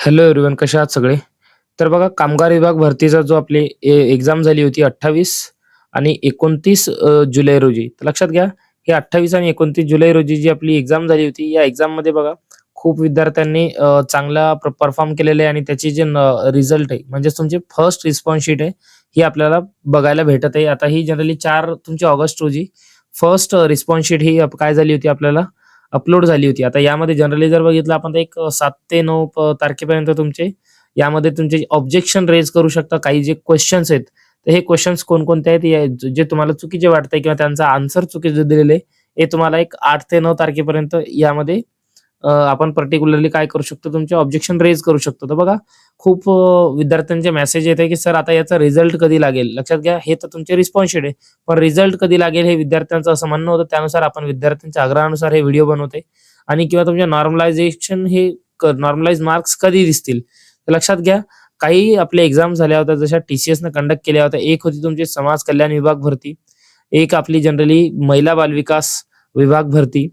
Hello everyone, कशा आहात सगळे? तर बघा, कामगार विभाग भरतीचा जो आपली एक्झाम झाली होती 28 आणि 29 जुलै रोजी. तर लक्षात घ्या, हे 28 आणि 29 जुलै रोजी जी आपली एक्झाम झाली होती, या एक्झाममध्ये बघा खूप विद्यार्थ्यांनी चांगला परफॉर्म केलेला आहे आणि त्याची जे रिझल्ट आहे, म्हणजेच तुमची फर्स्ट रिस्पॉन्स शीट आहे, ही आपल्याला बघायला भेटत आहे. आता ही जनरली 4 तुमची ऑगस्ट रोजी फर्स्ट रिस्पॉन्स शीट ही काय झाली होती, आपल्याला अपलोड झाली होती. आता यामध्ये जनरली जर बघितलं आपण तर एक 7 ते 9 तारखेपर्यंत तुमचे यामध्ये तुमचे ऑब्जेक्शन रेज करू शकता. काही जे क्वेश्चन्स आहेत, तर हे क्वेश्चन्स कोणकोणते आहेत, जे तुम्हाला चुकीचे वाटतंय किंवा त्यांचा आन्सर चुकीचं दिलेलं आहे, हे तुम्हाला एक 8 ते 9 तारखेपर्यंत यामध्ये आपण पर्टिक्युलरली काय करू शकतो, तुमचे ऑब्जेक्शन रेज करू शकतो. तर बघा, खूप विद्यार्थ्यांचे मेसेज येत आहे, की सर आता याचा रिझल्ट कधी लागेल? लक्षात घ्या, हे तर तुमचे रिस्पॉन्स शीट आहे, पण रिझल्ट कधी लागेल हे विद्यार्थ्यांचं असं म्हणणं होतं. त्यानुसार आपण विद्यार्थ्यांच्या आग्रहानुसार हे व्हिडिओ बनवतोय आणि किंवा तुमच्या नॉर्मलायझेशन हे नॉर्मलाइज मार्क्स कधी दिसतील? तर लक्षात घ्या, काही आपल्या एक्झाम झाल्या होत्या, जशा TCSनं कंडक्ट केल्या होत्या. एक होती तुमची समाज कल्याण विभाग भरती, एक आपली जनरली महिला बालविकास विभाग भरती,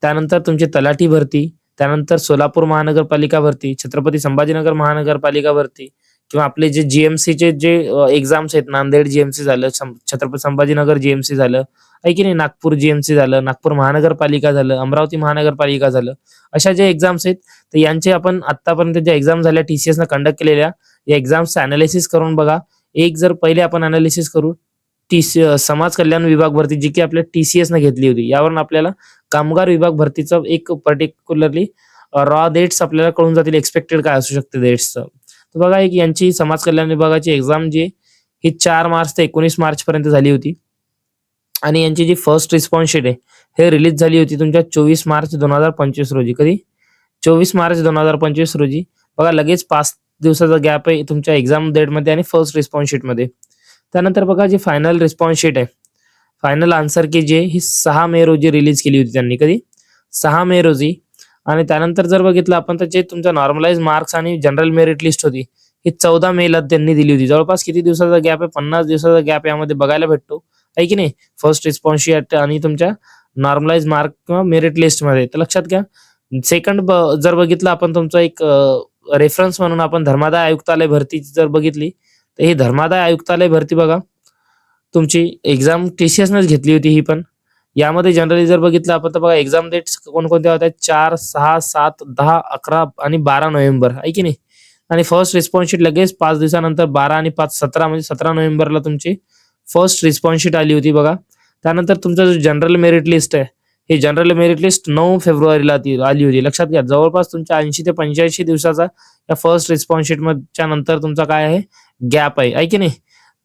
त्यानंतर तुमची तलाठी भरती, त्यानंतर सोलापूर महानगरपालिका भरती, छत्रपती संभाजीनगर महानगरपालिका भरती किंवा आपले जे GMCचे जे एक्झाम्स आहेत, नांदेड GMC झालं, छत्रपती संभाजीनगर GMC झालं, आहे की नाही, नागपूर GMC झालं, नागपूर महानगरपालिका झालं, अमरावती महानगरपालिका झालं. अशा ज्या एक्झाम्स आहेत, तर यांचे आपण आत्तापर्यंत ज्या एक्झाम झाल्या TCSनं कंडक्ट केलेल्या, या एक्झाम्सचं एनालिसिस करून बघा. एक जर पहिले आपण एनालिसिस करू, समाज कल्याण विभाग भरती जी की आपल्या TCSनं घेतली होती, यावरून आपल्याला कामगार विभाग भरतीचं एक पर्टिक्युलरली रॉ डेट्स आपल्याला कळून जातील, एक्सपेक्टेड काय असू शकते डेट्सचं. तर बघा, एक यांची समाज कल्याण विभागाची एक्झाम जी आहे, ही 4 मार्च ते 19 मार्च पर्यंत झाली होती आणि यांची जी फर्स्ट रिस्पॉन्स शीट आहे, हे रिलीज झाली होती तुमच्या 24 मार्च 2025 रोजी. कधी? 24 मार्च 2025 रोजी. बघा, लगेच 5 दिवसाचा गॅप आहे तुमच्या एक्झाम डेटमध्ये आणि फर्स्ट रिस्पॉन्स शीटमध्ये. त्यानंतर बघा, जी फायनल रिस्पॉन्स शीट आहे, फायनल आन्सर की जी आहे, ही 6 मे रोजी रिलीज केली होती त्यांनी. कधी? 6 मे रोजी. आणि त्यानंतर जर बघितलं आपण तर जे तुमचा नॉर्मलाइज मार्क्स आणि जनरल मेरिट लिस्ट होती, ही 14 मेला त्यांनी दिली होती. जवळपास किती दिवसाचा गॅप आहे? 50 दिवसाचा गॅप यामध्ये बघायला भेटतो, आहे की नाही? फर्स्ट रिस्पॉन्स शीट आणि तुमच्या नॉर्मलाइज मार्क किंवा मेरिट लिस्टमध्ये. तर लक्षात घ्या, सेकंड जर बघितलं आपण तुमचा एक रेफरन्स म्हणून आपण धर्मादाय आयुक्तालय भरती जर बघितली, तर ही धर्मादाय आयुक्तालय भरती बघा, तुमची एक्झाम TCSनंच घेतली होती ही पण. यामध्ये जनरली जर बघितलं आपण तर बघा, एक्झाम डेट्स कोणकोणत्या होत्या? 4, 6, 7, 10, 11 आणि 12 नोव्हेंबर, आहे की नाही? आणि फर्स्ट रिस्पॉन्स शीट लगेच 5 दिवसानंतर 12 आणि 5 17 म्हणजे 17 नोव्हेंबरला तुमची फर्स्ट रिस्पॉन्स शीट आली होती बघा. त्यानंतर तुमचा जो जनरल मेरिट लिस्ट आहे, ही जनरल मेरिट लिस्ट 9 फेब्रुवारीला आली होती. लक्षात घ्या, जवळपास तुमच्या 80 ते 85 दिवसाचा या फर्स्ट रिस्पॉन्स शीटच्या नंतर तुमचा काय आहे? गॅप आहे की नाही?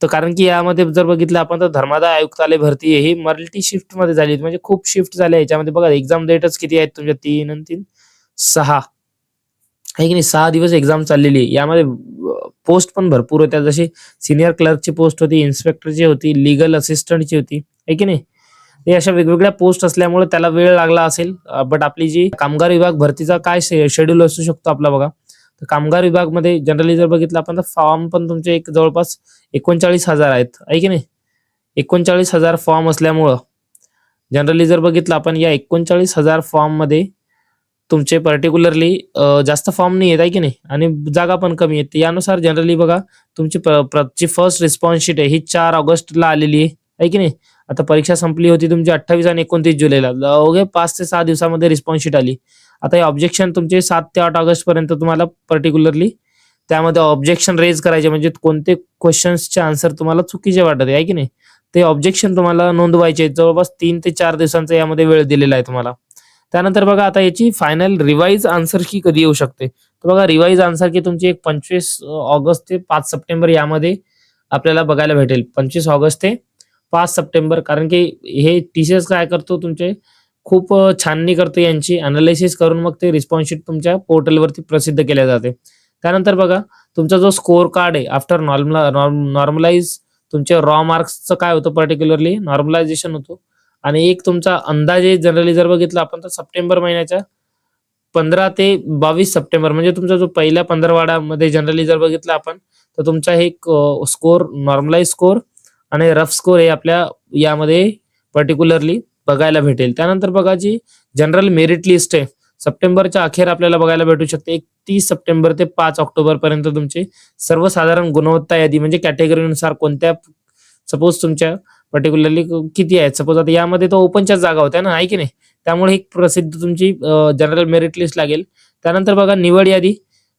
तर कारण की यामध्ये जर बघितलं आपण तर धर्मादाय आयुक्तालय भरती आहे, ही मल्टी शिफ्टमध्ये झाली होती. म्हणजे खूप शिफ्ट झाल्या याच्यामध्ये. बघा, एक्झाम डेटच किती आहेत तुमच्या? 3 आणि 3 6, आहे की नाही? 6 दिवस एक्झाम चाललेली आहे. यामध्ये पोस्ट पण भरपूर होत्या, जशी सीनियर क्लर्कची पोस्ट होती, इन्स्पेक्टरची होती, लीगल असिस्टंटची होती, आहे की नाही? हे अशा वेगवेगळ्या पोस्ट असल्यामुळे त्याला वेळ लागला असेल. बट आपली जी कामगार विभाग भरतीचा काय शेड्यूल असू शकतो आपला बघा. तर कामगार विभागमध्ये जनरली जर बघितलं आपण तर फॉर्म पण तुमचे एक जवळपास 39,000 आहेत, आहे की नाही? 39,000 फॉर्म असल्यामुळं जनरली जर बघितलं आपण, या 39,000 फॉर्ममध्ये तुमचे पर्टिक्युलरली जास्त फॉर्म नाही आहेत, आहे की नाही? आणि जागा पण कमी आहेत. यानुसार जनरली बघा, तुमची फर्स्ट रिस्पॉन्स शीट आहे, ही 4 ऑगस्टला आलेली आहे की नाही? आता परीक्षा संपली होती तुमची 28 आणि 29 जुलैला. अवघे 5 ते 6 दिवसामध्ये रिस्पॉन्स शीट आली. आता हे ऑब्जेक्शन तुमचे 7 ते 8 ऑगस्ट पर्यंत तुम्हाला पर्टिक्युलरली त्यामध्ये ऑब्जेक्शन रेज करायचे, म्हणजे कोणते क्वेश्चन्सचे आन्सर तुम्हाला चुकीचे वाटत आहे की नाही, ते ऑब्जेक्शन तुम्हाला नोंदवायचे. जवळपास 3 ते 4 दिवसांचा यामध्ये वेळ दिलेला आहे तुम्हाला. त्यानंतर बघा, आता याची फायनल रिवाइज आन्सर की कधी येऊ शकते? तर बघा, रिवाइज आन्सर की तुमची एक 25 ऑगस्ट ते 5 सप्टेंबर यामध्ये आपल्याला बघायला भेटेल. 25 ऑगस्ट ते 5 सप्टेंबर. कारण की हे TCS काय करतो, तुमचे खूप छाननी करतो, यांची अनालिसिस करून मग ते रिस्पॉन्स शीट तुमच्या पोर्टलवरती प्रसिद्ध केल्या जाते. त्यानंतर बघा, तुमचा जो स्कोर कार्ड आहे आफ्टर नॉर्मलाइज, तुमच्या रॉ मार्क्सचं काय होतं? पर्टिक्युलरली नॉर्मलायझेशन होतो. आणि एक तुमचा अंदाजे जनरली जर बघितलं आपण तर सप्टेंबर महिन्याच्या 15 ते 22 सप्टेंबर, म्हणजे तुमचा जो पहिल्या पंधरवाड्यामध्ये जनरली जर बघितलं आपण, तर तुमचा हे स्कोर, नॉर्मलाइज स्कोर आणि रफ स्कोर हे आपल्या यामध्ये पर्टिक्युलरली बघायला भेटेल. त्यानंतर बघा, जी जनरल मेरिट लिस्ट आहे सप्टेंबरच्या अखेर आपल्याला बघायला भेटू शकते 31 सप्टेंबर ते 5 ऑक्टोबर पर्यंत तुमचे सर्वसाधारण गुणवत्ता यादी म्हणजे कॅटेगरीनुसार कोणत्या सपोज तुमच्या पर्टिक्युलरली किती आहेत, सपोज आता यामध्ये तो ओपनच्या जागा होत्या ना, आहे की नाही, त्यामुळे ही प्रसिद्ध तुमची जनरल मेरिट लिस्ट लागेल. त्यानंतर बघा निवड यादी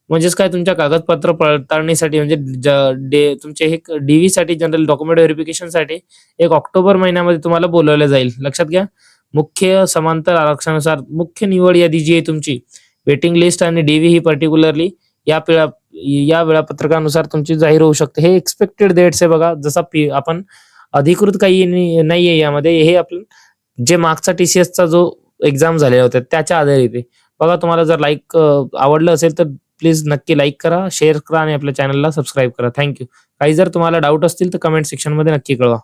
म्हणजेच काय तुमच्या कागदपत्र पडताळणीसाठी म्हणजे तुमचे एक डीव्ही साठी जनरल डॉक्युमेंट व्हेरिफिकेशनसाठी 1 ऑक्टोबर महिन्यामध्ये तुम्हाला बोलवलं जाईल. लक्षात घ्या. मुख्य समांतर आरक्षणानुसार मुख्य निवड यादी जी आहे तुमची वेटिंग लिस्ट आणि डीव्ही ही पर्टिक्युलरली या वेळापत्रकानुसार तुमची जाहीर होऊ शकते. हे एक्सपेक्टेड डेट्स आहे बघा. जसा आपण अधिकृत काही नाहीये यामध्ये, हे आपण जे मागचा टीसीएसचा जो एक्झाम झालेला होता त्याच्या आधारित आहे. बघा तुम्हाला जर आवडलं असेल तर प्लीज नक्की लाईक करा, शेअर करा आणि आपल्या चॅनलला सबस्क्राईब करा. थँक्यू. काही जर तुम्हाला डाऊट असतील तर कमेंट सेक्शनमध्ये नक्की कळवा.